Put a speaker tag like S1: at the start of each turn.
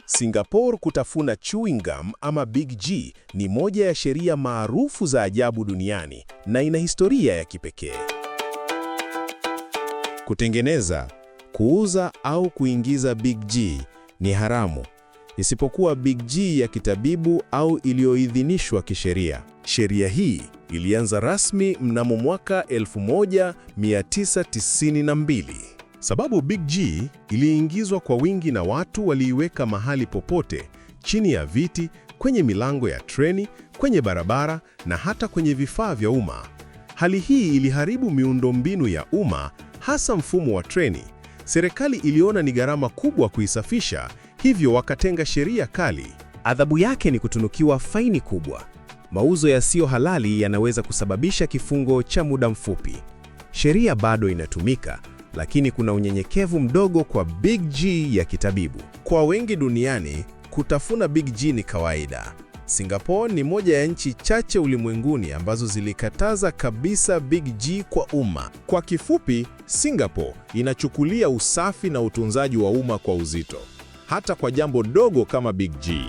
S1: Singapore kutafuna chewing gum ama Big G ni moja ya sheria maarufu za ajabu duniani na ina historia ya kipekee. Kutengeneza, kuuza au kuingiza Big G ni haramu, isipokuwa Big G ya kitabibu au iliyoidhinishwa kisheria. Sheria hii ilianza rasmi mnamo mwaka 1992. Sababu Big G iliingizwa kwa wingi na watu waliiweka mahali popote, chini ya viti, kwenye milango ya treni, kwenye barabara na hata kwenye vifaa vya umma. Hali hii iliharibu miundombinu ya umma, hasa mfumo wa treni. Serikali iliona ni gharama kubwa kuisafisha, hivyo wakatenga sheria kali.
S2: Adhabu yake ni kutunukiwa faini kubwa. Mauzo yasiyo halali yanaweza kusababisha kifungo cha muda mfupi. Sheria bado inatumika, lakini kuna unyenyekevu mdogo kwa Big G ya kitabibu.
S1: Kwa wengi duniani, kutafuna Big G ni kawaida. Singapore ni moja ya nchi chache ulimwenguni ambazo zilikataza kabisa Big G kwa umma. Kwa kifupi, Singapore inachukulia usafi na utunzaji wa umma kwa uzito, hata kwa jambo dogo kama Big G.